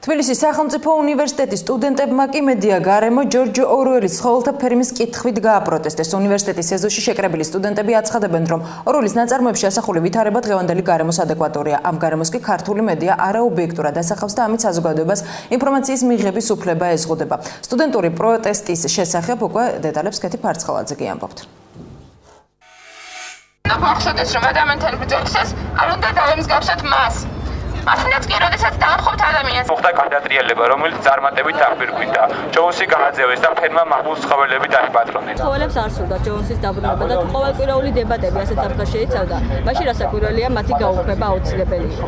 თბილისის სახელმწიფო უნივერსიტეტის სტუდენტებმა კი მედია გარემო ჯორჯ ორუელის ცხოველთა ფერმის კითხვით გააპროტესტეს. უნივერსიტეტის ეზოში შეკრებილი სტუდენტები აცხადებენ, რომ ორუელის ნაწარმოებში ასახული ვითარება დღევანდელი გარემოს ადეკვატურია. ამ გარემოს კი ქართული მედია არაობიექტურად ასახავს და ამით საზოგადოებას ინფორმაციის მიღების უფლება ეზღუდება. სტუდენტური პროტესტის შესახებ უკვე დეტალებს კეთი ფარცხალაძე ამბობთ. ახსოვდეს, რომ ადამიანთან ბრძოლისას არ უნდა დავემსგავსოთ მას. მაშინაც კი, როდესაც დაამხობთ ადამიანს. მოხდა გადატრიალება, რომელიც წარმატებით დაგვირგვინდა. ჯონსი გააძევეს და ფერმა მაღლუს ცხოველები დაიპატრონეს. ცხოველებს არ სურდა ჯონსის დაბრუნება და ყოველკვირეული დებატები ასეთ საფრთხეს შეიცავდა. მაშინ რასაკვირველია, მათი გაუქმება აუცილებელი იყო.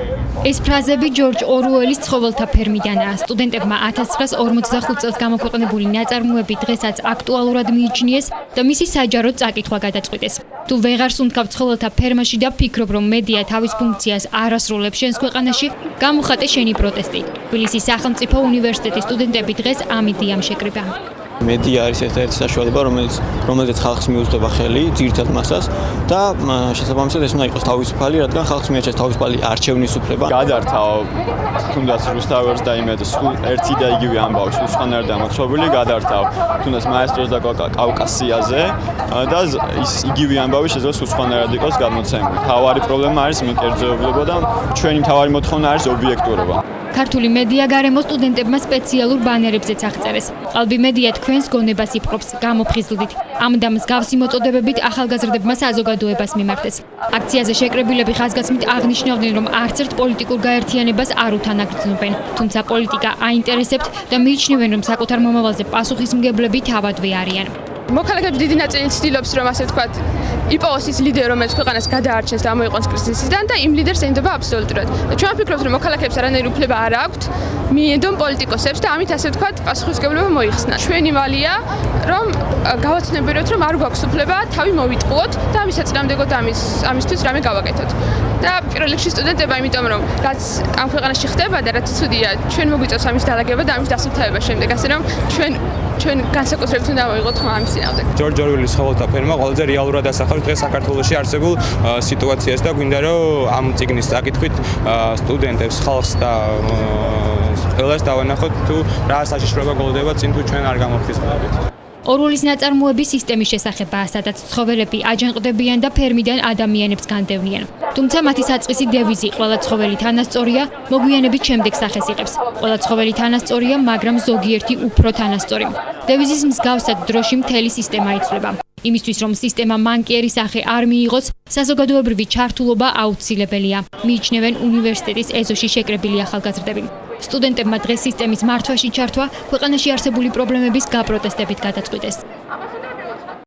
ეს ფრაზები ჯორჯ ორუელის ცხოველთა ფერმიდანაა. სტუდენტებმა 1945 წელს გამოქვეყნებული ნაწარმოები დღესაც აქტუალურად მიიჩნიეს და მისი საჯაროდ წაკითხვა გადაწყვიტეს. თუ ვეღარ სუნთქავ ცხოველთა ფერმაში და ფიქრობ, რომ მედია თავის ფუნქციას არ ასრულებს შენს ქვეყანაში, გამოხატე შენი პროტესტი. თბილისის სახელმწიფო უნივერსიტეტის სტუდენტები დღეს ამ იდეამ შეკრიბა. მედია არის ერთ-ერთი საშუალება, რომელიც ხალხს მიუძღვება ხელი, ძირითად მასას და შესაბამისად ეს უნდა იყოს თავისუფალი, რადგან ხალხს მიაჩნია თავისუფალი არჩევნის უფლება. გადართავ თუნდაც რუსთაველს და იმედს ერთი და იგივე ამბავი სხვანაირად დამოწმებული გადართავ თუნდაც მაესტროს და კავკასიაზე და ის იგივე ამბავი შეიძლება სხვანაირად იყოს გადმოცემული. თავარი პრობლემა არის მიკერძეობლება და ჩვენი თავარი მოთხოვნა არის ობიექტურობა. ქართული მედია გარემო სტუდენტებმა სპეციალურ ბანერებზეც აღწერეს. ყალბი მედია თქვენს გონებას იპყრობს, გამოფხიზლდით. ამ და მსგავსი მოწოდებებით ახალგაზრდებმა საზოგადოებას მიმართეს. აქციაზე შეკრებილები ხაზგასმით აღნიშნავდნენ, რომ არც ერთ პოლიტიკურ გაერთიანებას არ უთანაგრძნობენ, თუმცა პოლიტიკა აინტერესებთ და მიიჩნევენ, რომ საკუთარ მომავალზე პასუხისმგებლები თავადვე არიან. მოქალაქეების დიდი ნაწილი ცდილობს, რომ ასე ვთქვათ, იპოვოს ის ლიდერი, რომელიც ქვეყანას გადაარჩენს და ამოიყვანს კრიზისიდან და იმ ლიდერს ენდობა აბსოლუტურად. ჩვენ ვფიქრობთ, რომ მოქალაქეებს არანაირი უფლება არ აქვთ, მიენდონ პოლიტიკოსებს და ამით ასე ვთქვათ, პასუხისმგებლობა მოიხსნა. ჩვენი ვალია, რომ გავაცნობიეროთ, რომ არ გვაქვს უფლება თავი მოვიტყუოთ და ამის საწინააღმდეგოდ ამისთვის რამე გავაკეთოთ. და პირველ რიგში სტუდენტებმა, იმიტომ რომ რაც ამ ქვეყანაში ხდება და რაც ცუდია, ჩვენ მოგვიწევს ამის დალაგება და ამის დასუფთავება შემდეგ, ასე რომ ჩვენ განსაკუთრებით უნდა მოვიღოთ ხმა ამის წინააღმდეგ. ჯორჯ ორუელის ცხოველთა ფერმა ყველაზე რეალურად ასახავს დღეს საქართველოში არსებულ სიტუაციას და გვინდა რომ ამ წიგნის წაკითხვით სტუდენტებს, ხალხს და ყველას დავანახოთ თუ რა საშიშროება გოლდება წინ თუ ჩვენ არ გამოვხიზლდებით. ორუელის ნაწარმოები სისტემის შესახებაა, სადაც ცხოველები აჯანყდებიან და ფერმიდან ადამიანებს განდევნიან. თუმცა მათი საწყისი დევიზი ყველა ცხოველი თანასწორია, მოგვიანებით შემდეგ სახეს იღებს. ყველა ცხოველი თანასწორია, მაგრამ ზოგიერთი უფრო თანასწორი. დევიზის მსგავსად დროში მთელი სისტემა იცვლება. იმისთვის, რომ სისტემა მანკიერი სახე არ მიიღოს, საზოგადოებრივი ჩართულობა აუცილებელია, მიიჩნევენ უნივერსიტეტის ეზოში შეკრებილი ახალგაზრდები. სტუდენტებმა დღეს სისტემის მართვაში ჩართვა ქვეყანაში არსებული პრობლემების გაპროტესტებით გადაწყვიტეს.